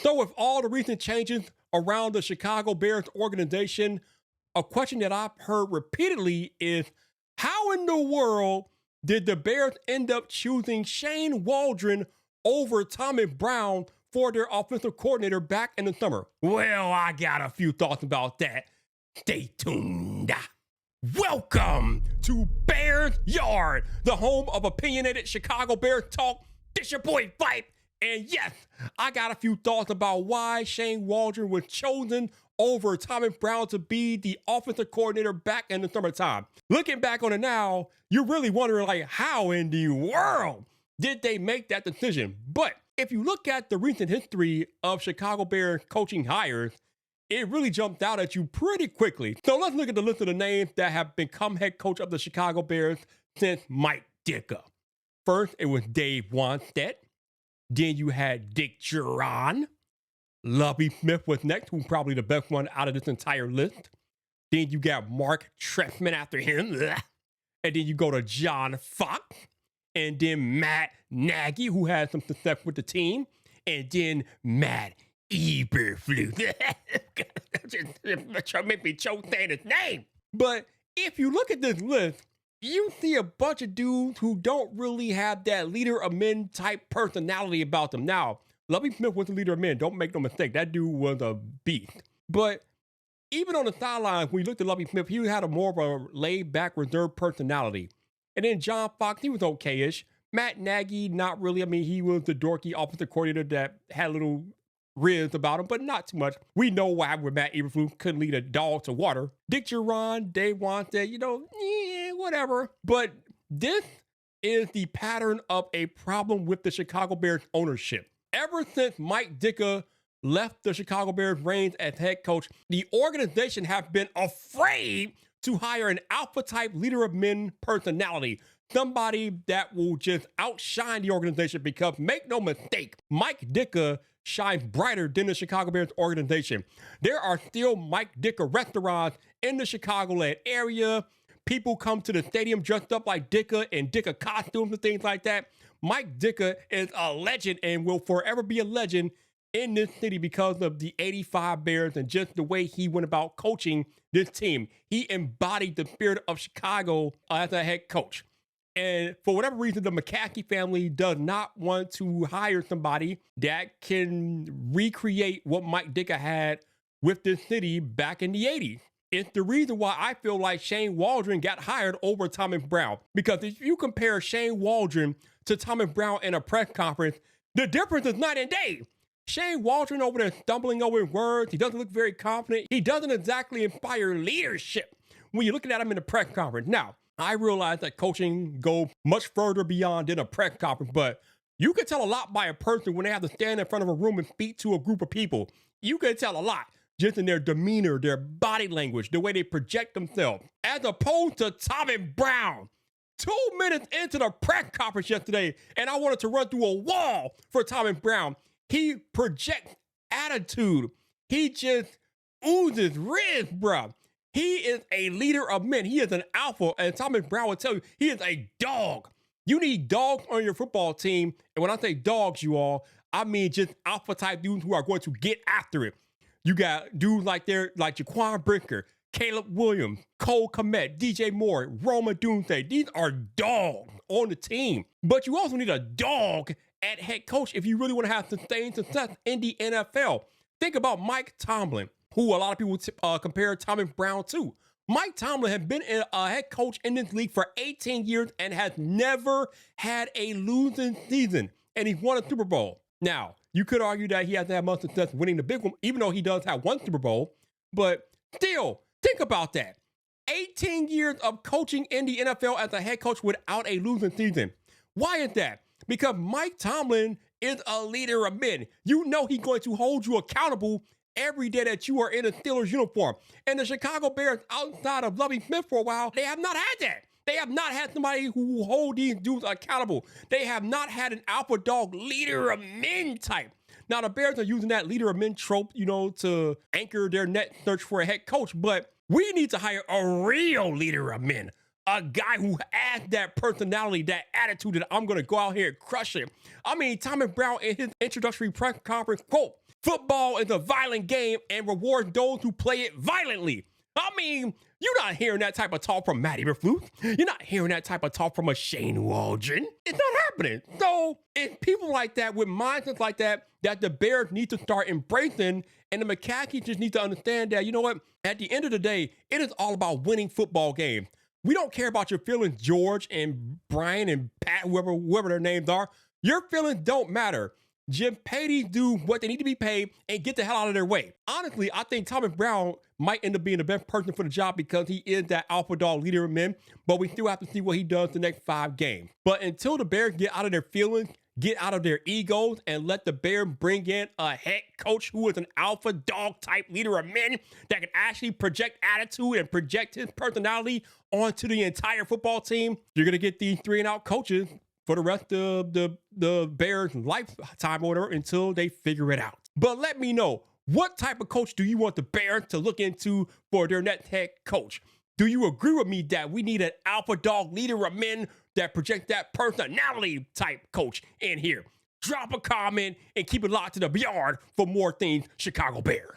So, with all the recent changes around the Chicago Bears organization, a question that I've heard repeatedly is how in the world did the Bears end up choosing Shane Waldron over Tommy Brown for their offensive coordinator back in the summer? Well, I got a few thoughts about that. Stay tuned. Welcome to Bears Yard, the home of opinionated Chicago Bears talk. This your boy Fife. And yes, I got a few thoughts about why Shane Waldron was chosen over Tommy Brown to be the offensive coordinator back in the summertime. Looking back on it now, you're really wondering, like, how in the world did they make that decision? But if you look at the recent history of Chicago Bears coaching hires, it really jumped out at you pretty quickly. So let's look at the list of the names that have become head coach of the Chicago Bears since Mike Ditka. First, it was Dave Wannstedt. Then you had Dick Duran. Lovie Smith was next, who's probably the best one out of this entire list. Then you got Mark Trestman after him. And then you go to John Fox. And then Matt Nagy, who had some success with the team. And then Matt Eberflus. Just make me choke saying his name. But if you look at this list, you see a bunch of dudes who don't really have that leader of men type personality about them. Now, Lovie Smith was the leader of men. Don't make no mistake. That dude was a beast. But even on the sidelines, when you looked at Lovie Smith, he had a more of a laid-back, reserved personality. And then John Fox, he was okay-ish. Matt Nagy, not really. I mean, he was the dorky offensive coordinator that had a little riz about him, but not too much. We know why with Matt Eberflus couldn't lead a dog to water. Dick Duran, Dave Wannstedt, whatever. But this is the pattern of a problem with the Chicago Bears ownership. Ever since Mike Ditka left the Chicago Bears reins as head coach, the organization have been afraid to hire an alpha-type leader of men personality. Somebody that will just outshine the organization because, make no mistake, Mike Ditka shines brighter than the Chicago Bears organization. There are still Mike Ditka restaurants in the Chicagoland area. People come to the stadium dressed up like Ditka in Ditka costumes and things like that. Mike Ditka is a legend and will forever be a legend in this city because of the 85 Bears and just the way he went about coaching this team. He embodied the spirit of Chicago as a head coach. And for whatever reason, the McCaskey family does not want to hire somebody that can recreate what Mike Ditka had with this city back in the 80s. It's the reason why I feel like Shane Waldron got hired over Tommy Brown. Because if you compare Shane Waldron to Tommy Brown in a press conference, the difference is night and day. Shane Waldron over there stumbling over words. He doesn't look very confident. He doesn't exactly inspire leadership when you're looking at him in a press conference. Now, I realize that coaching goes much further beyond in a press conference, but you can tell a lot by a person when they have to stand in front of a room and speak to a group of people. You can tell a lot just in their demeanor, their body language, the way they project themselves, as opposed to Tommy Brown. 2 minutes into the press conference yesterday, and I wanted to run through a wall for Tommy Brown. He projects attitude. He just oozes riz, bruh. He is a leader of men. He is an alpha, and Tommy Brown will tell you he is a dog. You need dogs on your football team, and when I say dogs, you all, I mean just alpha-type dudes who are going to get after it. You got dudes like Jaquan Bricker, Caleb Williams, Cole Kmet, DJ Moore, Roma Dunze. These are dogs on the team. But you also need a dog at head coach if you really want to have sustained success in the NFL. Think about Mike Tomlin, who a lot of people compare Tommy Brown to. Mike Tomlin has been a head coach in this league for 18 years and has never had a losing season, and he's won a Super Bowl. Now, you could argue that he hasn't had much success winning the big one, even though he does have one Super Bowl, but still, think about that. 18 years of coaching in the NFL as a head coach without a losing season. Why is that? Because Mike Tomlin is a leader of men. You know he's going to hold you accountable every day that you are in a Steelers uniform. And the Chicago Bears, outside of Lovie Smith for a while, they have not had that. They have not had somebody who hold these dudes accountable. They have not had an alpha dog leader of men type. Now, the Bears are using that leader of men trope, to anchor their net search for a head coach. But we need to hire a real leader of men. A guy who has that personality, that attitude that I'm going to go out here and crush it. I mean, Tommy Brown in his introductory press conference quote Football is a violent game and rewards those who play it violently. I mean, you're not hearing that type of talk from Matty Berflus. You're not hearing that type of talk from a Shane Waldron. It's not happening. So it's people like that with mindsets like that the Bears need to start embracing, and the McCaskies just need to understand that, you know what, at the end of the day, it is all about winning football games. We don't care about your feelings, George and Brian and Pat, whoever their names are. Your feelings don't matter. Jim Patey do what they need to be paid and get the hell out of their way. Honestly, I think Thomas Brown might end up being the best person for the job because he is that alpha dog leader of men, but we still have to see what he does the next 5 games. But until the Bears get out of their feelings, get out of their egos, and let the Bears bring in a head coach who is an alpha dog type leader of men that can actually project attitude and project his personality onto the entire football team, you're going to get these 3-and-out coaches for the rest of the Bears' lifetime or whatever until they figure it out. But let me know, what type of coach do you want the Bears to look into for their next head coach? Do you agree with me that we need an alpha dog leader of men that project that personality type coach in here? Drop a comment and keep it locked to the yard for more things Chicago Bears.